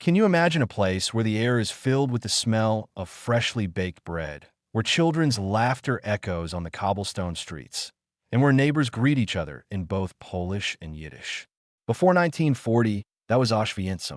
Can you imagine a place where the air is filled with the smell of freshly baked bread, where children's laughter echoes on the cobblestone streets, and where neighbors greet each other in both Polish and Yiddish? Before 1940, that was Auschwitz,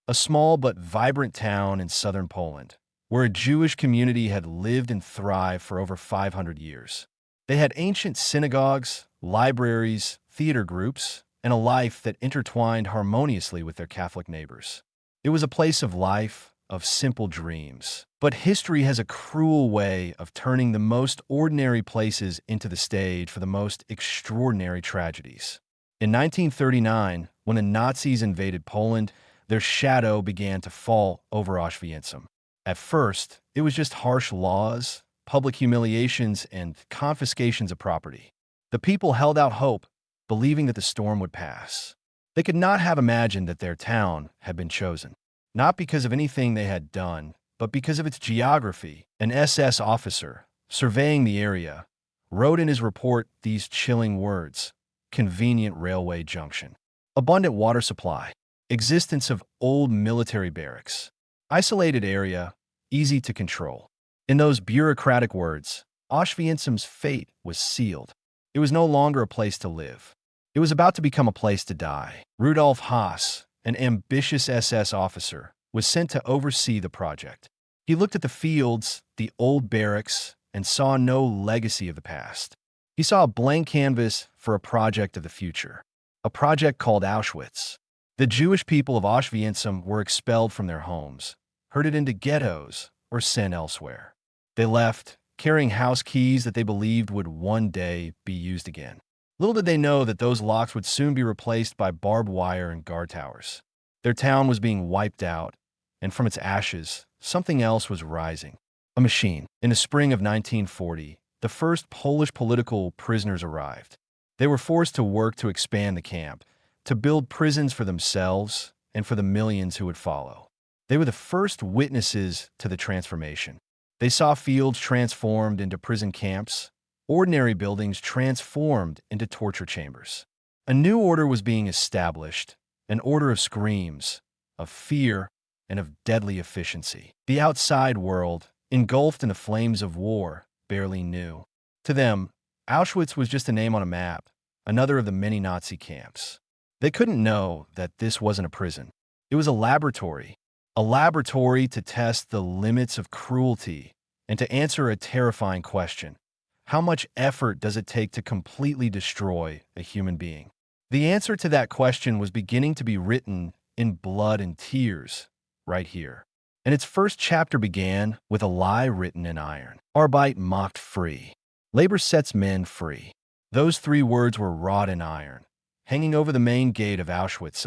a small but vibrant town in southern Poland, where a Jewish community had lived and thrived for over 500 years. They had ancient synagogues, libraries, theater groups, and a life that intertwined harmoniously with their Catholic neighbors. It was a place of life, of simple dreams. But history has a cruel way of turning the most ordinary places into the stage for the most extraordinary tragedies. In 1939, when the Nazis invaded Poland, their shadow began to fall over Auschwitz. At first, it was just harsh laws, public humiliations, and confiscations of property. The people held out hope, believing that the storm would pass. They could not have imagined that their town had been chosen, not because of anything they had done, but because of its geography. An SS officer, surveying the area, wrote in his report these chilling words: convenient railway junction, abundant water supply, existence of old military barracks, isolated area, easy to control. In those bureaucratic words, Auschwitz's fate was sealed. It was no longer a place to live. It was about to become a place to die. Rudolf Haas, an ambitious SS officer, was sent to oversee the project. He looked at the fields, the old barracks, and saw no legacy of the past. He saw a blank canvas for a project of the future, a project called Auschwitz. The Jewish people of Auschwitz were expelled from their homes, herded into ghettos, or sent elsewhere. They left, carrying house keys that they believed would one day be used again. Little did they know that those locks would soon be replaced by barbed wire and guard towers. Their town was being wiped out, and from its ashes, something else was rising. A machine. In the spring of 1940, the first Polish political prisoners arrived. They were forced to work to expand the camp, to build prisons for themselves and for the millions who would follow. They were the first witnesses to the transformation. They saw fields transformed into prison camps, ordinary buildings transformed into torture chambers. A new order was being established, an order of screams, of fear, and of deadly efficiency. The outside world, engulfed in the flames of war, barely knew. To them, Auschwitz was just a name on a map, another of the many Nazi camps. They couldn't know that this wasn't a prison. It was a laboratory to test the limits of cruelty and to answer a terrifying question: how much effort does it take to completely destroy a human being? The answer to that question was beginning to be written in blood and tears right here. And its first chapter began with a lie written in iron. Arbeit macht free. Labor sets men free. Those three words were wrought in iron, hanging over the main gate of Auschwitz.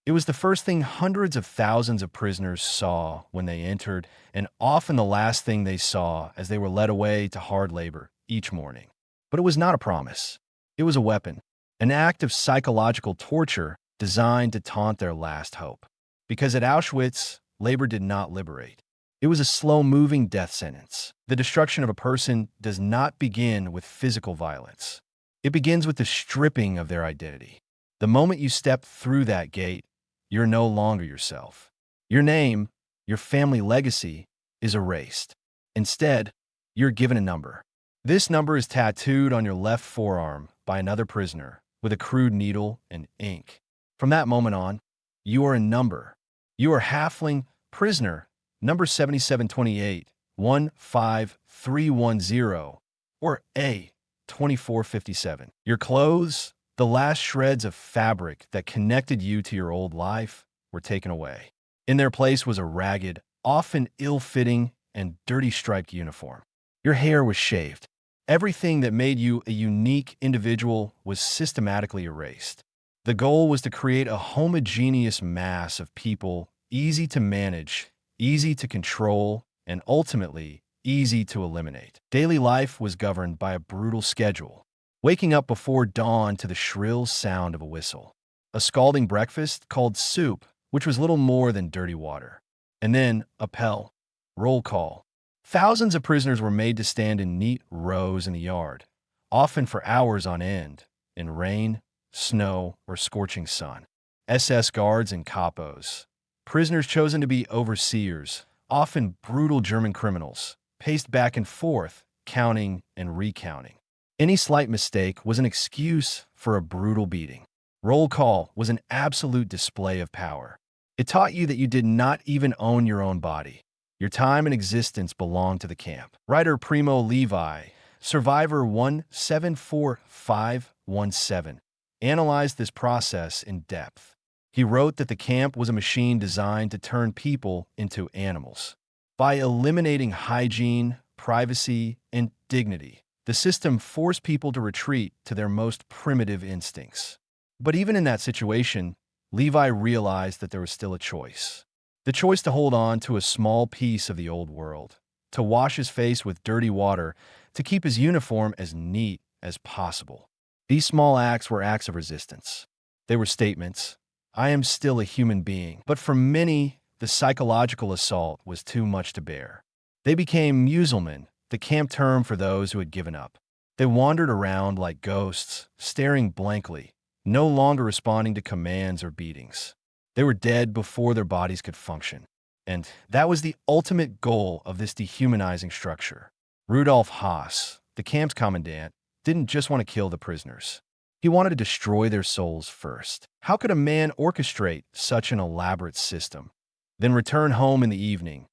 It was the first thing hundreds of thousands of prisoners saw when they entered, and often the last thing they saw as they were led away to hard labor each morning. But it was not a promise. It was a weapon, an act of psychological torture designed to taunt their last hope. Because at Auschwitz, labor did not liberate. It was a slow-moving death sentence. The destruction of a person does not begin with physical violence. It begins with the stripping of their identity. The moment you step through that gate, you're no longer yourself. Your name, your family legacy, is erased. Instead, you're given a number. This number is tattooed on your left forearm by another prisoner with a crude needle and ink. From that moment on, you are a number. You are halfling prisoner number 7728, 15310, or A2457. Your clothes, the last shreds of fabric that connected you to your old life, were taken away. In their place was a ragged, often ill-fitting, and dirty striped uniform. Your hair was shaved. Everything that made you a unique individual was systematically erased. The goal was to create a homogeneous mass of people, easy to manage, easy to control, and ultimately easy to eliminate. Daily life was governed by a brutal schedule. Waking up before dawn to the shrill sound of a whistle. A scalding breakfast called soup, which was little more than dirty water. And then appel, roll call. Thousands of prisoners were made to stand in neat rows in the yard, often for hours on end, in rain, snow, or scorching sun. SS guards and capos, Prisoners chosen to be overseers, often brutal German criminals, paced back and forth, counting and recounting. Any slight mistake was an excuse for a brutal beating. Roll call was an absolute display of power. It taught you that you did not even own your own body. Your time and existence belonged to the camp. Writer Primo Levi, Survivor 174517, analyzed this process in depth. He wrote that the camp was a machine designed to turn people into animals. By eliminating hygiene, privacy, and dignity, the system forced people to retreat to their most primitive instincts. But even in that situation, Levi realized that there was still a choice. The choice to hold on to a small piece of the old world, to wash his face with dirty water, to keep his uniform as neat as possible. These small acts were acts of resistance. They were statements, I am still a human being. But for many, the psychological assault was too much to bear. They became musulman, the camp term for those who had given up. They wandered around like ghosts, staring blankly, no longer responding to commands or beatings. They were dead before their bodies could function. And that was the ultimate goal of this dehumanizing structure. Rudolf Haas, the camp's commandant, didn't just want to kill the prisoners. He wanted to destroy their souls first. How could a man orchestrate such an elaborate system? Then return home in the evening,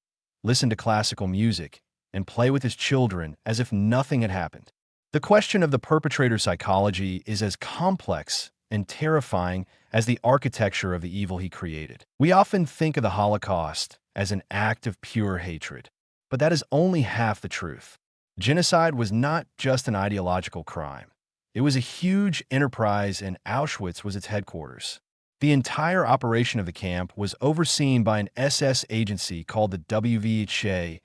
listen to classical music, and play with his children as if nothing had happened. The question of the perpetrator's psychology is as complex and terrifying as the architecture of the evil he created. We often think of the Holocaust as an act of pure hatred, but that is only half the truth. Genocide was not just an ideological crime. It was a huge enterprise, and Auschwitz was its headquarters. The entire operation of the camp was overseen by an SS agency called the WVHA,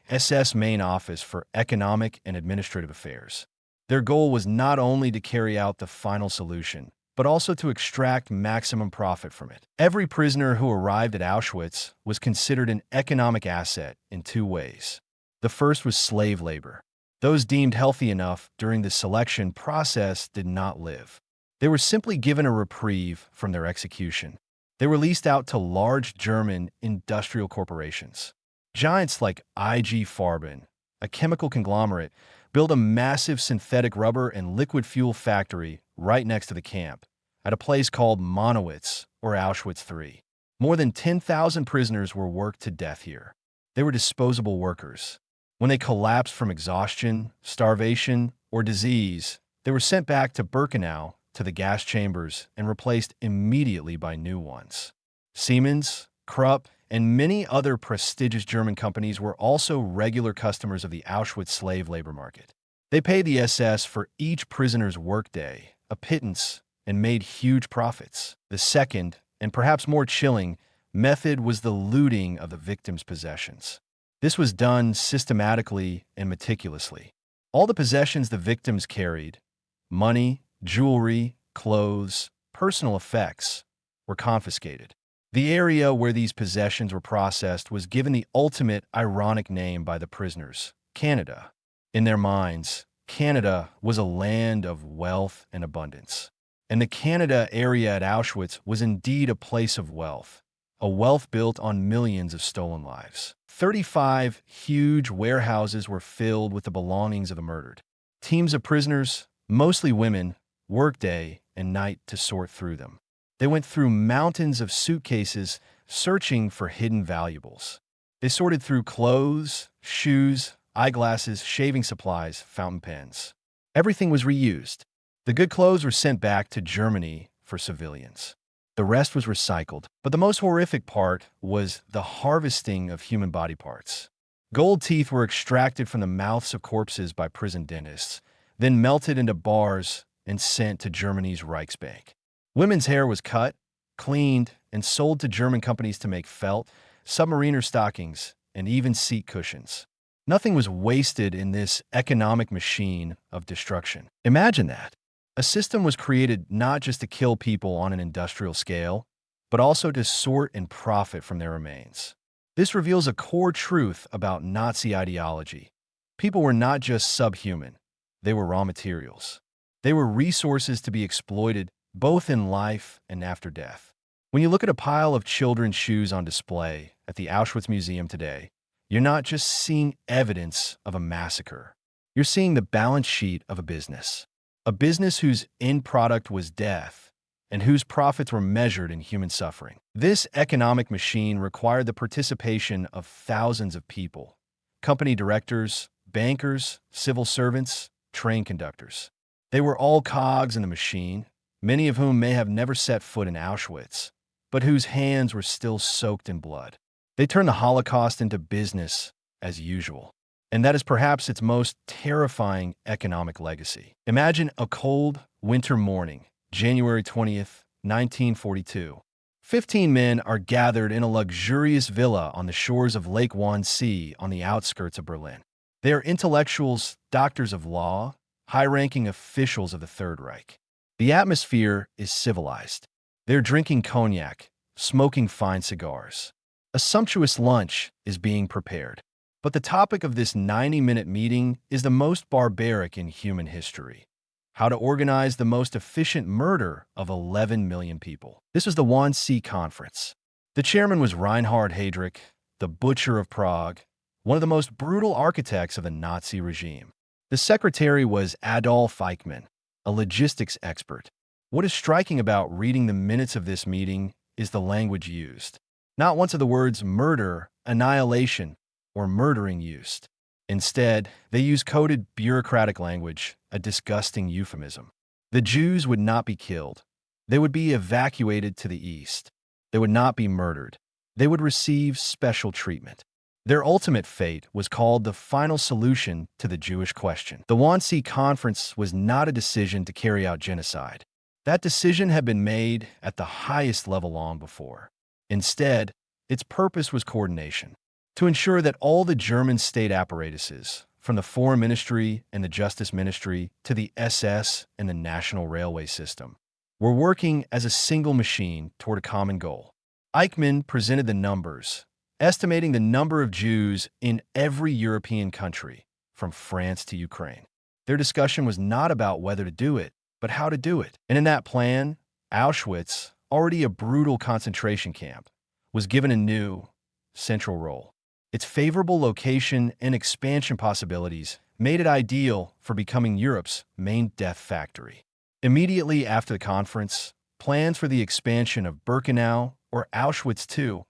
SS Main Office for Economic and Administrative Affairs. Their goal was not only to carry out the final solution, but also to extract maximum profit from it. Every prisoner who arrived at Auschwitz was considered an economic asset in two ways. The first was slave labor. Those deemed healthy enough during the selection process did not live. They were simply given a reprieve from their execution. They were leased out to large German industrial corporations. Giants like IG Farben, a chemical conglomerate, built a massive synthetic rubber and liquid fuel factory right next to the camp, at a place called Monowitz, or Auschwitz III. More than 10,000 prisoners were worked to death here. They were disposable workers. When they collapsed from exhaustion, starvation, or disease, they were sent back to Birkenau, to the gas chambers, and replaced immediately by new ones. Siemens, Krupp, and many other prestigious German companies were also regular customers of the Auschwitz slave labor market. They paid the SS for each prisoner's workday, a pittance, and made huge profits. The second, and perhaps more chilling, method was the looting of the victims' possessions. This was done systematically and meticulously. All the possessions the victims carried, money, jewelry, clothes, personal effects, were confiscated. The area where these possessions were processed was given the ultimate ironic name by the prisoners, Canada. In their minds, Canada was a land of wealth and abundance. And the Canada area at Auschwitz was indeed a place of wealth, a wealth built on millions of stolen lives. 35 huge warehouses were filled with the belongings of the murdered. Teams of prisoners, mostly women, worked day and night to sort through them. They went through mountains of suitcases searching for hidden valuables. They sorted through clothes, shoes, eyeglasses, shaving supplies, fountain pens. Everything was reused. The good clothes were sent back to Germany for civilians. The rest was recycled. But the most horrific part was the harvesting of human body parts. Gold teeth were extracted from the mouths of corpses by prison dentists, then melted into bars and sent to Germany's Reichsbank. Women's hair was cut, cleaned, and sold to German companies to make felt, submariner stockings, and even seat cushions. Nothing was wasted in this economic machine of destruction. Imagine that. A system was created not just to kill people on an industrial scale, but also to sort and profit from their remains. This reveals a core truth about Nazi ideology. People were not just subhuman, they were raw materials. They were resources to be exploited both in life and after death. When you look at a pile of children's shoes on display at the Auschwitz Museum today, you're not just seeing evidence of a massacre. You're seeing the balance sheet of a business whose end product was death and whose profits were measured in human suffering. This economic machine required the participation of thousands of people: company directors, bankers, civil servants, train conductors. They were all cogs in the machine, many of whom may have never set foot in Auschwitz, but whose hands were still soaked in blood. They turned the Holocaust into business as usual. And that is perhaps its most terrifying economic legacy. Imagine a cold winter morning, January 20th, 1942. 15 men are gathered in a luxurious villa on the shores of Lake Wannsee on the outskirts of Berlin. They are intellectuals, doctors of law, high-ranking officials of the Third Reich. The atmosphere is civilized. They're drinking cognac, smoking fine cigars. A sumptuous lunch is being prepared. But the topic of this 90-minute meeting is the most barbaric in human history: how to organize the most efficient murder of 11 million people. This was the Wannsee Conference. The chairman was Reinhard Heydrich, the Butcher of Prague, one of the most brutal architects of the Nazi regime. The secretary was Adolf Eichmann, a logistics expert. What is striking about reading the minutes of this meeting is the language used. Not once are the words murder, annihilation, or murdering used. Instead, they use coded bureaucratic language, a disgusting euphemism. The Jews would not be killed. They would be evacuated to the east. They would not be murdered. They would receive special treatment. Their ultimate fate was called the final solution to the Jewish question. The Wannsee Conference was not a decision to carry out genocide. That decision had been made at the highest level long before. Instead, its purpose was coordination, to ensure that all the German state apparatuses, from the Foreign Ministry and the Justice Ministry to the SS and the National Railway System, were working as a single machine toward a common goal. Eichmann presented the numbers, estimating the number of Jews in every European country, from France to Ukraine. Their discussion was not about whether to do it, but how to do it. And in that plan, Auschwitz, already a brutal concentration camp, was given a new, central role. Its favorable location and expansion possibilities made it ideal for becoming Europe's main death factory. Immediately after the conference, plans for the expansion of Birkenau, or Auschwitz II,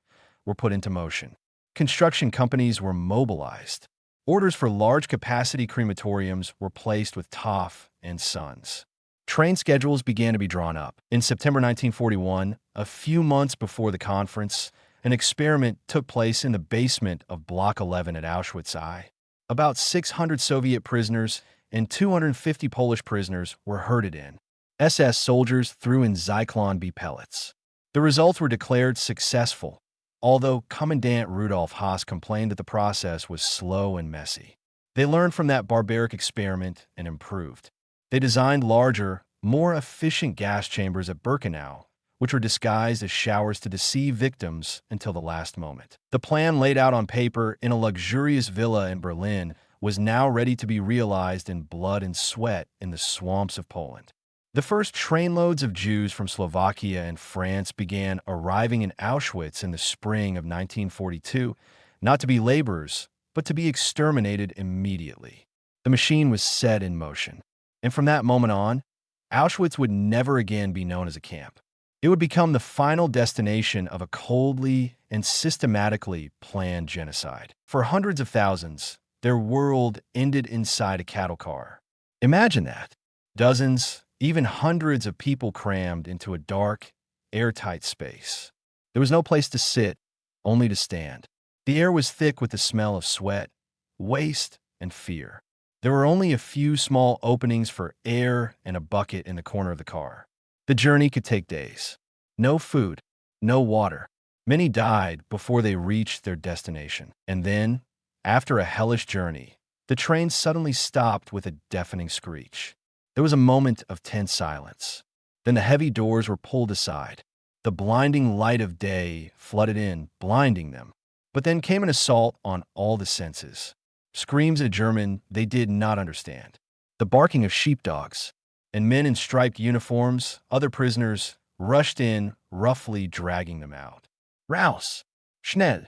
were put into motion. Construction companies were mobilized. Orders for large-capacity crematoriums were placed with Toff and Sons. Train schedules began to be drawn up. In September 1941, a few months before the conference, an experiment took place in the basement of Block 11 at Auschwitz I. About 600 Soviet prisoners and 250 Polish prisoners were herded in. SS soldiers threw in Zyklon B pellets. The results were declared successful, although Commandant Rudolf Haas complained that the process was slow and messy. They learned from that barbaric experiment and improved. They designed larger, more efficient gas chambers at Birkenau, which were disguised as showers to deceive victims until the last moment. The plan laid out on paper in a luxurious villa in Berlin was now ready to be realized in blood and sweat in the swamps of Poland. The first trainloads of Jews from Slovakia and France began arriving in Auschwitz in the spring of 1942, not to be laborers, but to be exterminated immediately. The machine was set in motion. And from that moment on, Auschwitz would never again be known as a camp. It would become the final destination of a coldly and systematically planned genocide. For hundreds of thousands, their world ended inside a cattle car. Imagine that. Dozens, even hundreds of people crammed into a dark, airtight space. There was no place to sit, only to stand. The air was thick with the smell of sweat, waste, and fear. There were only a few small openings for air and a bucket in the corner of the car. The journey could take days. No food, no water. Many died before they reached their destination. And then, after a hellish journey, the train suddenly stopped with a deafening screech. There was a moment of tense silence. Then the heavy doors were pulled aside. The blinding light of day flooded in, blinding them. But then came an assault on all the senses. Screams in German they did not understand. The barking of sheepdogs. And men in striped uniforms, other prisoners, rushed in, roughly dragging them out. Raus! Schnell!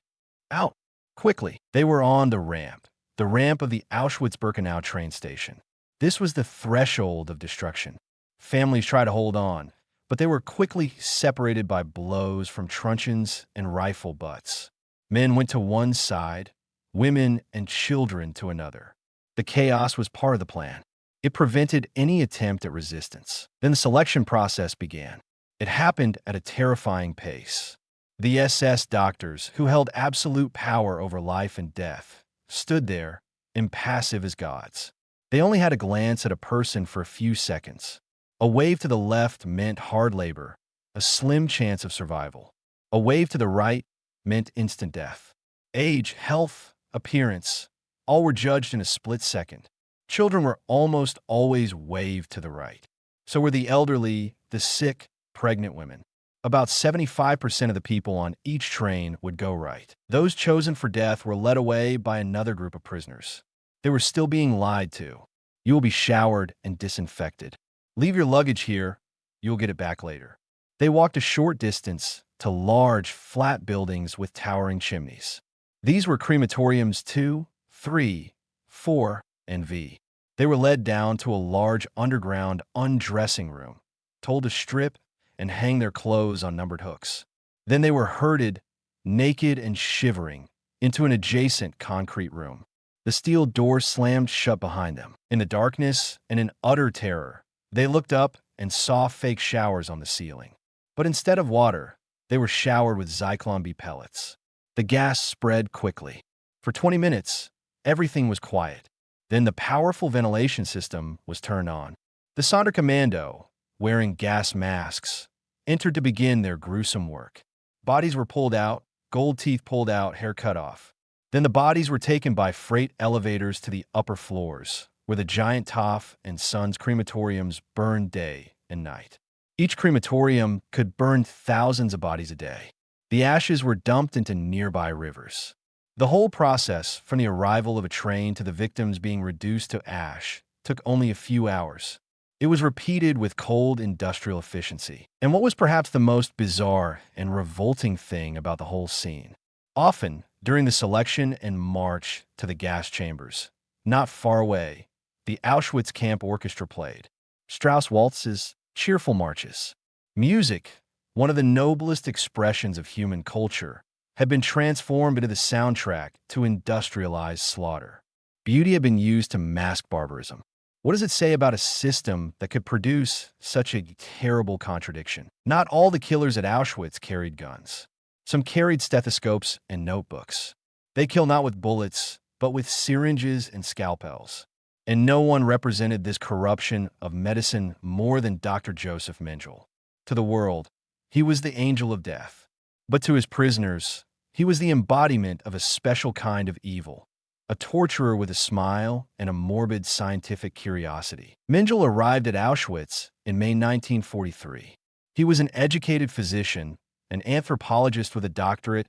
Out! Quickly! They were on the ramp of the Auschwitz-Birkenau train station. This was the threshold of destruction. Families tried to hold on, but they were quickly separated by blows from truncheons and rifle butts. Men went to one side, women and children to another. The chaos was part of the plan. It prevented any attempt at resistance. Then the selection process began. It happened at a terrifying pace. The SS doctors, who held absolute power over life and death, stood there, impassive as gods. They only had a glance at a person for a few seconds. A wave to the left meant hard labor, a slim chance of survival. A wave to the right meant instant death. Age, health, appearance, all were judged in a split second. Children were almost always waved to the right. So were the elderly, the sick, pregnant women. About 75% of the people on each train would go right. Those chosen for death were led away by another group of prisoners. They were still being lied to. You will be showered and disinfected. Leave your luggage here. You'll get it back later. They walked a short distance to large, flat buildings with towering chimneys. These were crematoriums 2, 3, 4, and V. They were led down to a large underground undressing room, told to strip and hang their clothes on numbered hooks. Then they were herded, naked and shivering, into an adjacent concrete room. The steel door slammed shut behind them. In the darkness and in utter terror, they looked up and saw fake showers on the ceiling. But instead of water, they were showered with Zyklon B pellets. The gas spread quickly. For 20 minutes, everything was quiet. Then the powerful ventilation system was turned on. The Sonderkommando, wearing gas masks, entered to begin their gruesome work. Bodies were pulled out, gold teeth pulled out, hair cut off. Then the bodies were taken by freight elevators to the upper floors, where the Giant Topf and Sons crematoriums burned day and night. Each crematorium could burn thousands of bodies a day. The ashes were dumped into nearby rivers. The whole process, from the arrival of a train to the victims being reduced to ash, took only a few hours. It was repeated with cold industrial efficiency. And what was perhaps the most bizarre and revolting thing about the whole scene? Often, during the selection and march to the gas chambers, not far away, the Auschwitz camp orchestra played. Strauss waltzes, cheerful marches. Music, one of the noblest expressions of human culture, had been transformed into the soundtrack to industrialized slaughter. Beauty had been used to mask barbarism. What does it say about a system that could produce such a terrible contradiction? Not all the killers at Auschwitz carried guns. Some carried stethoscopes and notebooks. They kill not with bullets, but with syringes and scalpels. And no one represented this corruption of medicine more than Dr. Joseph Mengele. To the world, he was the angel of death. But to his prisoners, he was the embodiment of a special kind of evil, a torturer with a smile and a morbid scientific curiosity. Mengele arrived at Auschwitz in May 1943. He was an educated physician, an anthropologist with a doctorate,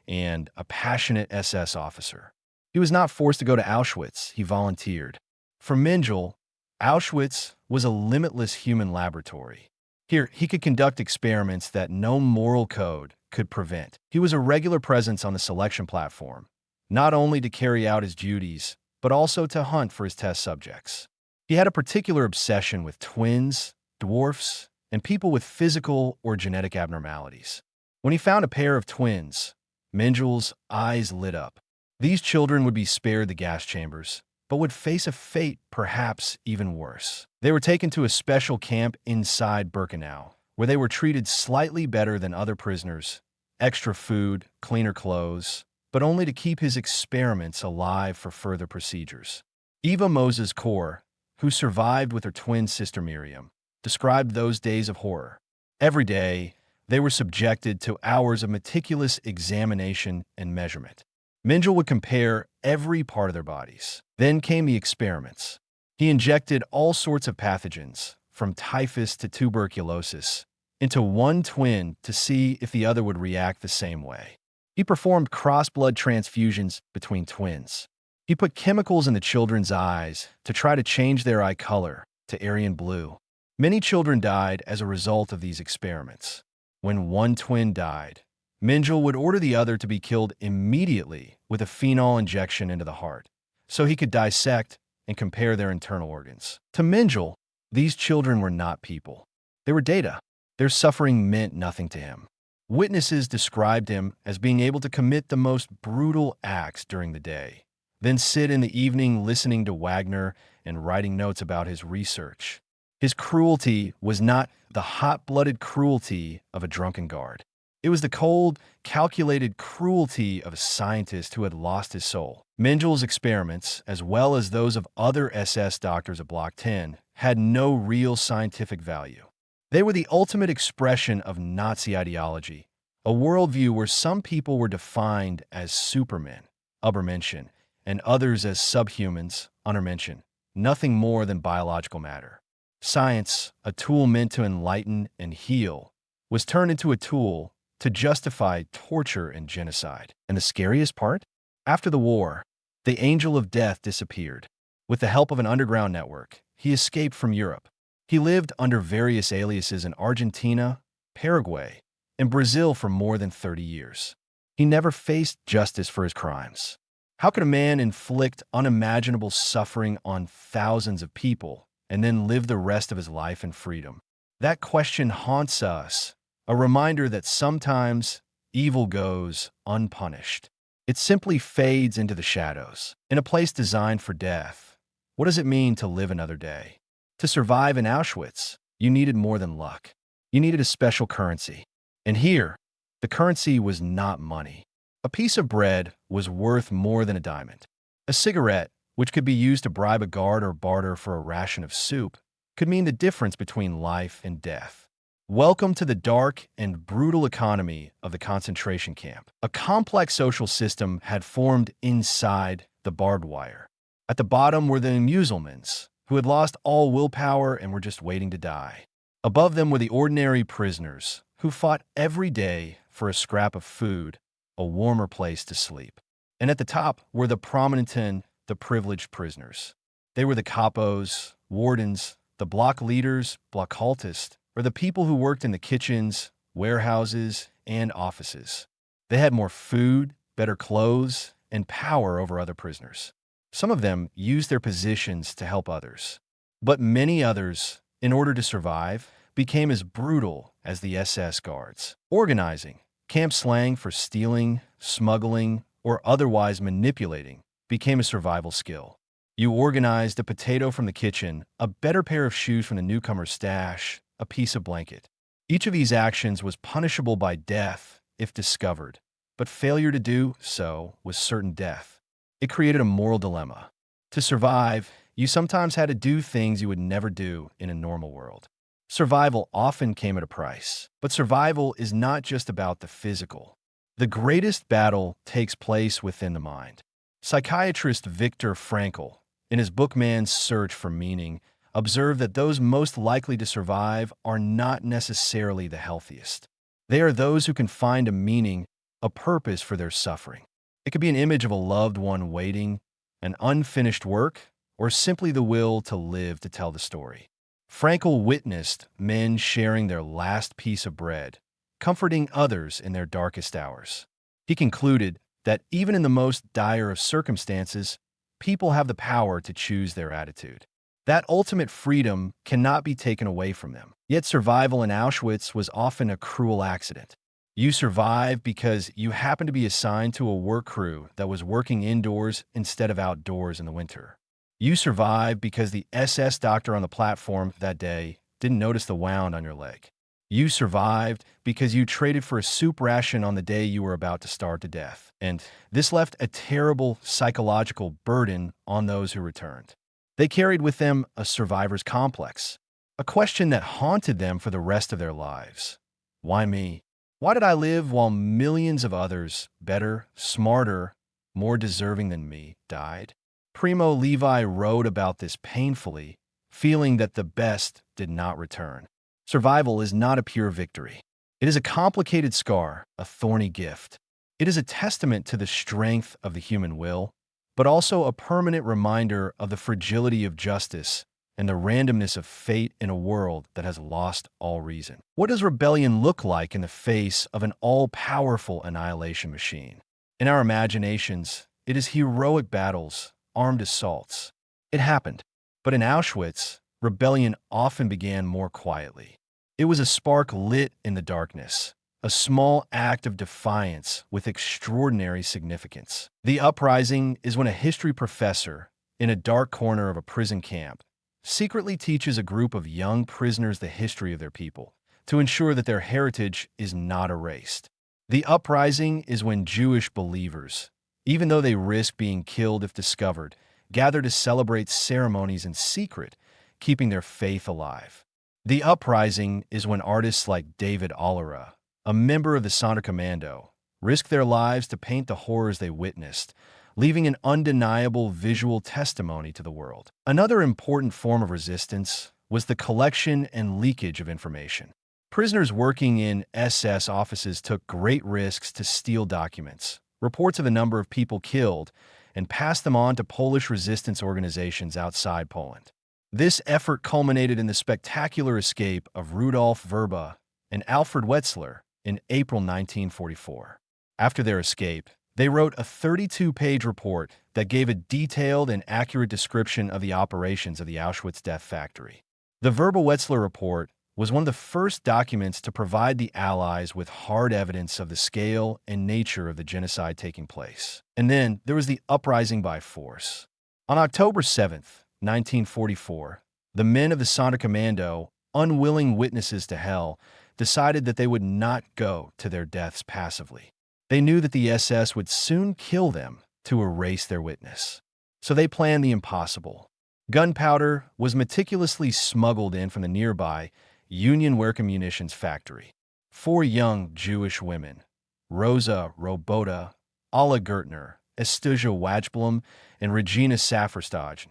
and a passionate SS officer. He was not forced to go to Auschwitz, he volunteered. For Mengele, Auschwitz was a limitless human laboratory. Here, he could conduct experiments that no moral code could prevent. He was a regular presence on the selection platform, not only to carry out his duties, but also to hunt for his test subjects. He had a particular obsession with twins, dwarfs, and people with physical or genetic abnormalities. When he found a pair of twins, Mengele's eyes lit up. These children would be spared the gas chambers, but would face a fate perhaps even worse. They were taken to a special camp inside Birkenau, where they were treated slightly better than other prisoners, extra food, cleaner clothes, but only to keep his experiments alive for further procedures. Eva Moses Kor, who survived with her twin sister Miriam, described those days of horror. Every day, they were subjected to hours of meticulous examination and measurement. Mengele would compare every part of their bodies. Then came the experiments. He injected all sorts of pathogens, from typhus to tuberculosis, into one twin to see if the other would react the same way. He performed cross-blood transfusions between twins. He put chemicals in the children's eyes to try to change their eye color to Aryan blue. Many children died as a result of these experiments. When one twin died, Mengele would order the other to be killed immediately with a phenol injection into the heart, so he could dissect and compare their internal organs. To Mengele, these children were not people. They were data. Their suffering meant nothing to him. Witnesses described him as being able to commit the most brutal acts during the day, then sit in the evening listening to Wagner and writing notes about his research. His cruelty was not the hot-blooded cruelty of a drunken guard. It was the cold, calculated cruelty of a scientist who had lost his soul. Mengele's experiments, as well as those of other SS doctors at Block 10, had no real scientific value. They were the ultimate expression of Nazi ideology, a worldview where some people were defined as supermen, Übermenschen, and others as subhumans, Untermenschen, nothing more than biological matter. Science, a tool meant to enlighten and heal, was turned into a tool to justify torture and genocide. And the scariest part? After the war, the Angel of Death disappeared. With the help of an underground network, he escaped from Europe. He lived under various aliases in Argentina, Paraguay, and Brazil for more than 30 years. He never faced justice for his crimes. How could a man inflict unimaginable suffering on thousands of people and then live the rest of his life in freedom? That question haunts us, a reminder that sometimes evil goes unpunished. It simply fades into the shadows. In a place designed for death, what does it mean to live another day? To survive in Auschwitz, you needed more than luck. You needed a special currency. And here, the currency was not money. A piece of bread was worth more than a diamond. A cigarette, which could be used to bribe a guard or barter for a ration of soup, could mean the difference between life and death. Welcome to the dark and brutal economy of the concentration camp. A complex social system had formed inside the barbed wire. At the bottom were the Muselmans, who had lost all willpower and were just waiting to die. Above them were the ordinary prisoners, who fought every day for a scrap of food, a warmer place to sleep. And at the top were the prominent and the privileged prisoners. They were the capos, wardens, the block leaders, blockhaltists, or the people who worked in the kitchens, warehouses, and offices. They had more food, better clothes, and power over other prisoners. Some of them used their positions to help others. But many others, in order to survive, became as brutal as the SS guards. Organizing, camp slang for stealing, smuggling, or otherwise manipulating, became a survival skill. You organized a potato from the kitchen, a better pair of shoes from the newcomer's stash, a piece of blanket. Each of these actions was punishable by death if discovered, but failure to do so was certain death. It created a moral dilemma. To survive, you sometimes had to do things you would never do in a normal world. Survival often came at a price, but survival is not just about the physical. The greatest battle takes place within the mind. Psychiatrist Viktor Frankl, in his book Man's Search for Meaning, observed that those most likely to survive are not necessarily the healthiest. They are those who can find a meaning, a purpose for their suffering. It could be an image of a loved one waiting, an unfinished work, or simply the will to live to tell the story. Frankl witnessed men sharing their last piece of bread, comforting others in their darkest hours. He concluded that even in the most dire of circumstances, people have the power to choose their attitude. That ultimate freedom cannot be taken away from them. Yet survival in Auschwitz was often a cruel accident. You survived because you happened to be assigned to a work crew that was working indoors instead of outdoors in the winter. You survived because the SS doctor on the platform that day didn't notice the wound on your leg. You survived because you traded for a soup ration on the day you were about to starve to death. And this left a terrible psychological burden on those who returned. They carried with them a survivor's complex, a question that haunted them for the rest of their lives. Why me? Why did I live while millions of others, better, smarter, more deserving than me, died? Primo Levi wrote about this painfully, feeling that the best did not return. Survival is not a pure victory. It is a complicated scar, a thorny gift. It is a testament to the strength of the human will, but also a permanent reminder of the fragility of justice and the randomness of fate in a world that has lost all reason. What does rebellion look like in the face of an all-powerful annihilation machine? In our imaginations, it is heroic battles, armed assaults. It happened. But in Auschwitz, rebellion often began more quietly. It was a spark lit in the darkness, a small act of defiance with extraordinary significance. The uprising is when a history professor, in a dark corner of a prison camp, secretly teaches a group of young prisoners the history of their people, to ensure that their heritage is not erased. The uprising is when Jewish believers, even though they risk being killed if discovered, gather to celebrate ceremonies in secret, keeping their faith alive. The uprising is when artists like David Allera, a member of the Sonderkommando, risk their lives to paint the horrors they witnessed, leaving an undeniable visual testimony to the world. Another important form of resistance was the collection and leakage of information. Prisoners working in SS offices took great risks to steal documents, reports of the number of people killed, and pass them on to Polish resistance organizations outside Poland. This effort culminated in the spectacular escape of Rudolf Verba and Alfred Wetzler in April 1944. After their escape, they wrote a 32-page report that gave a detailed and accurate description of the operations of the Auschwitz death factory. The Verba-Wetzler report was one of the first documents to provide the Allies with hard evidence of the scale and nature of the genocide taking place. And then there was the uprising by force. On October 7th, 1944, the men of the Sonderkommando, unwilling witnesses to hell, decided that they would not go to their deaths passively. They knew that the SS would soon kill them to erase their witness. So they planned the impossible. Gunpowder was meticulously smuggled in from the nearby Union Werke munitions factory. 4 young Jewish women, Rosa Roboda, Alla Gertner, Estuja Wajblum, and Regina Safferstage,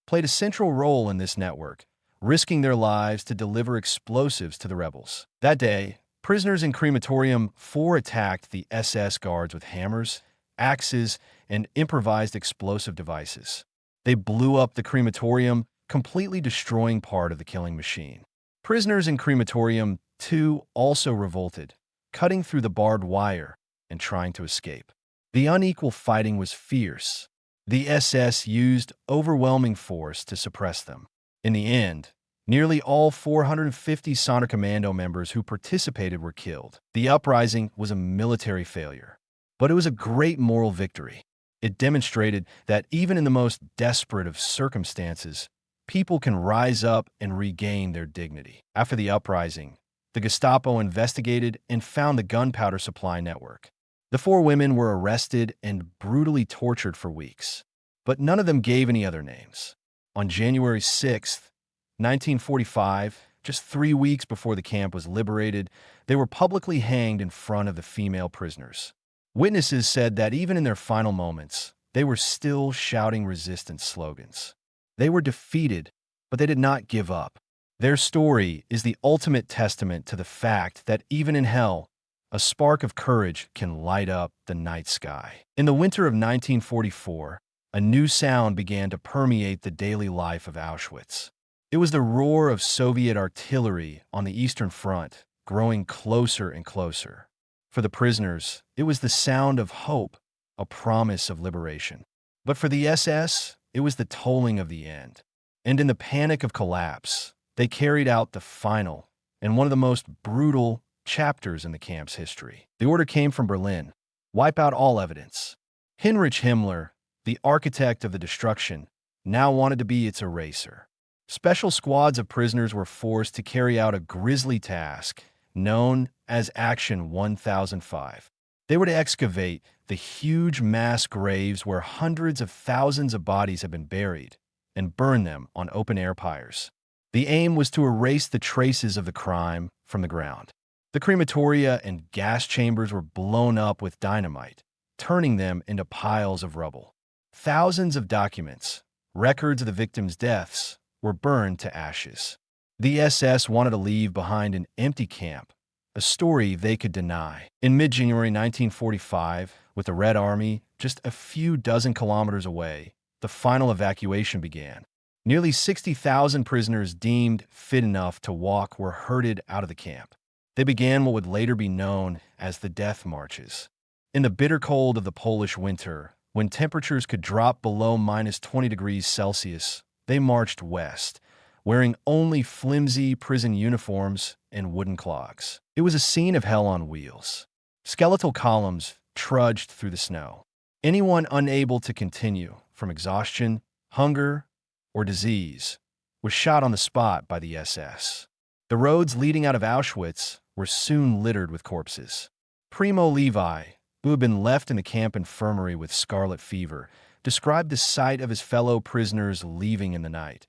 played a central role in this network, risking their lives to deliver explosives to the rebels. That day, prisoners in Crematorium 4 attacked the SS guards with hammers, axes, and improvised explosive devices. They blew up the crematorium, completely destroying part of the killing machine. Prisoners in Crematorium 2 also revolted, cutting through the barbed wire and trying to escape. The unequal fighting was fierce. The SS used overwhelming force to suppress them. In the end, nearly all 450 Sonderkommando members who participated were killed. The uprising was a military failure, but it was a great moral victory. It demonstrated that even in the most desperate of circumstances, people can rise up and regain their dignity. After the uprising, the Gestapo investigated and found the gunpowder supply network. The 4 women were arrested and brutally tortured for weeks, but none of them gave any other names. On January 6th, 1945, just 3 weeks before the camp was liberated, they were publicly hanged in front of the female prisoners. Witnesses said that even in their final moments, they were still shouting resistance slogans. They were defeated, but they did not give up. Their story is the ultimate testament to the fact that even in hell, a spark of courage can light up the night sky. In the winter of 1944, a new sound began to permeate the daily life of Auschwitz. It was the roar of Soviet artillery on the Eastern Front, growing closer and closer. For the prisoners, it was the sound of hope, a promise of liberation. But for the SS, it was the tolling of the end. And in the panic of collapse, they carried out the final and one of the most brutal chapters in the camp's history. The order came from Berlin: wipe out all evidence. Heinrich Himmler, the architect of the destruction, now wanted to be its eraser. Special squads of prisoners were forced to carry out a grisly task known as Action 1005. They were to excavate the huge mass graves where hundreds of thousands of bodies had been buried and burn them on open-air pyres. The aim was to erase the traces of the crime from the ground. The crematoria and gas chambers were blown up with dynamite, turning them into piles of rubble. Thousands of documents, records of the victims' deaths, were burned to ashes. The SS wanted to leave behind an empty camp, a story they could deny. In mid-January 1945, with the Red Army just a few dozen kilometers away, the final evacuation began. Nearly 60,000 prisoners deemed fit enough to walk were herded out of the camp. They began what would later be known as the death marches. In the bitter cold of the Polish winter, when temperatures could drop below -20 degrees Celsius, they marched west, wearing only flimsy prison uniforms and wooden clogs. It was a scene of hell on wheels. Skeletal columns trudged through the snow. Anyone unable to continue from exhaustion, hunger, or disease was shot on the spot by the SS. The roads leading out of Auschwitz were soon littered with corpses. Primo Levi, who had been left in the camp infirmary with scarlet fever, described the sight of his fellow prisoners leaving in the night.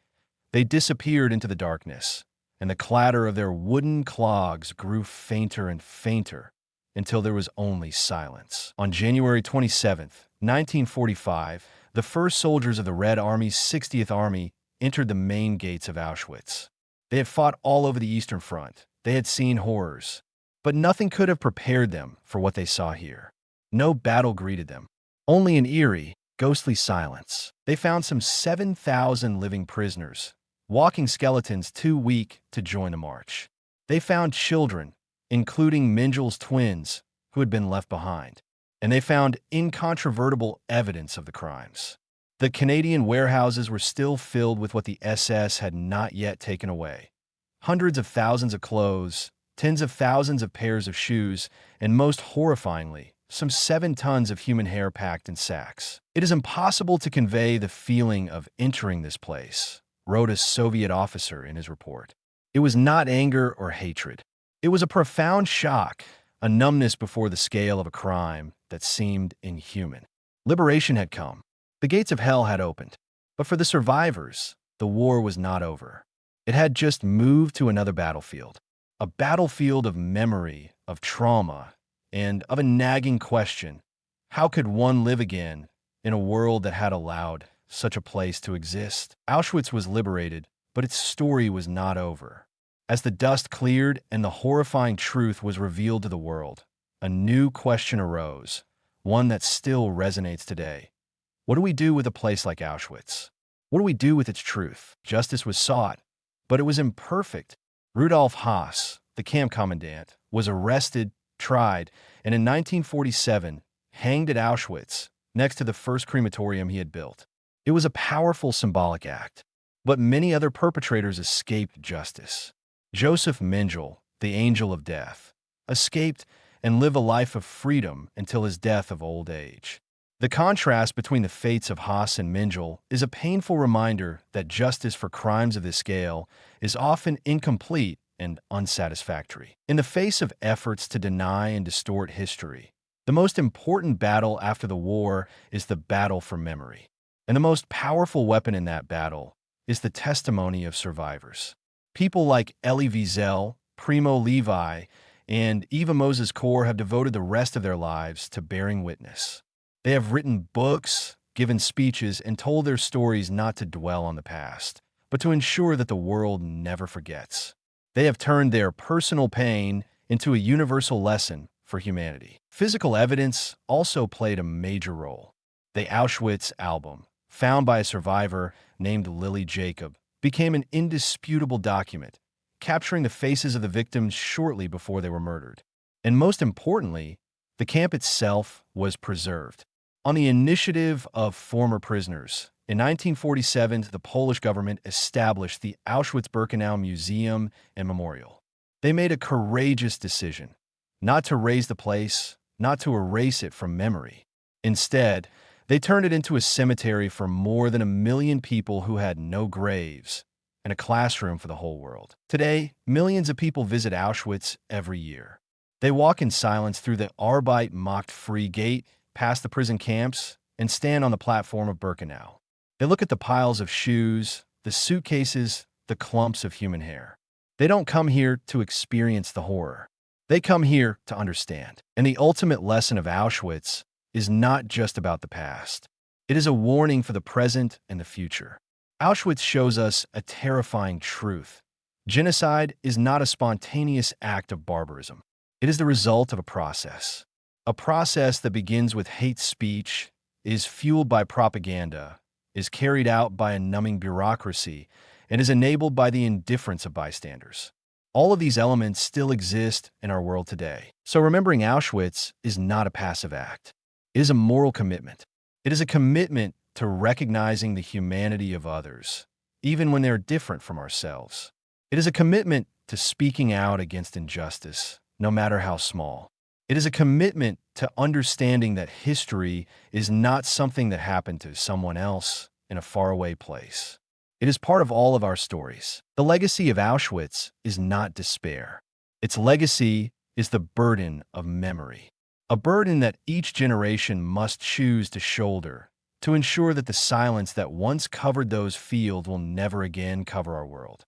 They disappeared into the darkness, and the clatter of their wooden clogs grew fainter and fainter until there was only silence. On January 27, 1945, the first soldiers of the Red Army's 60th Army entered the main gates of Auschwitz. They had fought all over the Eastern Front. They had seen horrors, but nothing could have prepared them for what they saw here. No battle greeted them, only an eerie, ghostly silence. They found some 7,000 living prisoners, walking skeletons too weak to join the march. They found children, including Mengel's twins, who had been left behind. And they found incontrovertible evidence of the crimes. The Canadian warehouses were still filled with what the SS had not yet taken away. Hundreds of thousands of clothes, tens of thousands of pairs of shoes, and most horrifyingly, some 7 tons of human hair packed in sacks. It is impossible to convey the feeling of entering this place, wrote a Soviet officer in his report. It was not anger or hatred. It was a profound shock, a numbness before the scale of a crime that seemed inhuman. Liberation had come. The gates of hell had opened. But for the survivors, the war was not over. It had just moved to another battlefield. A battlefield of memory, of trauma, and of a nagging question: how could one live again in a world that had allowed such a place to exist? Auschwitz was liberated, but its story was not over. As the dust cleared and the horrifying truth was revealed to the world, a new question arose, one that still resonates today. What do we do with a place like Auschwitz? What do we do with its truth? Justice was sought, but it was imperfect. Rudolf Haas, the camp commandant, was arrested, tried, and in 1947 hanged at Auschwitz next to the first crematorium he had built. It was a powerful symbolic act, but many other perpetrators escaped justice. Joseph Mengele, the angel of death, escaped and lived a life of freedom until his death of old age. The contrast between the fates of Haas and Mengele is a painful reminder that justice for crimes of this scale is often incomplete and unsatisfactory. In the face of efforts to deny and distort history, the most important battle after the war is the battle for memory. And the most powerful weapon in that battle is the testimony of survivors. People like Elie Wiesel, Primo Levi, and Eva Moses Kor have devoted the rest of their lives to bearing witness. They have written books, given speeches, and told their stories not to dwell on the past, but to ensure that the world never forgets. They have turned their personal pain into a universal lesson for humanity. Physical evidence also played a major role. The Auschwitz album, found by a survivor named Lily Jacob, became an indisputable document, capturing the faces of the victims shortly before they were murdered. And most importantly, the camp itself was preserved. On the initiative of former prisoners, in 1947, the Polish government established the Auschwitz-Birkenau Museum and Memorial. They made a courageous decision, not to raise the place, not to erase it from memory. Instead, they turned it into a cemetery for more than 1 million people who had no graves, and a classroom for the whole world. Today, millions of people visit Auschwitz every year. They walk in silence through the Arbeit Macht Free gate, past the prison camps, and stand on the platform of Birkenau. They look at the piles of shoes, the suitcases, the clumps of human hair. They don't come here to experience the horror. They come here to understand. And the ultimate lesson of Auschwitz is not just about the past. It is a warning for the present and the future. Auschwitz shows us a terrifying truth. Genocide is not a spontaneous act of barbarism. It is the result of a process that begins with hate speech, is fueled by propaganda, is carried out by a numbing bureaucracy and is enabled by the indifference of bystanders. All of these elements still exist in our world today. So remembering Auschwitz is not a passive act. It is a moral commitment. It is a commitment to recognizing the humanity of others, even when they're different from ourselves. It is a commitment to speaking out against injustice, no matter how small. It is a commitment to understanding that history is not something that happened to someone else in a faraway place. It is part of all of our stories. The legacy of Auschwitz is not despair. Its legacy is the burden of memory, a burden that each generation must choose to shoulder to ensure that the silence that once covered those fields will never again cover our world.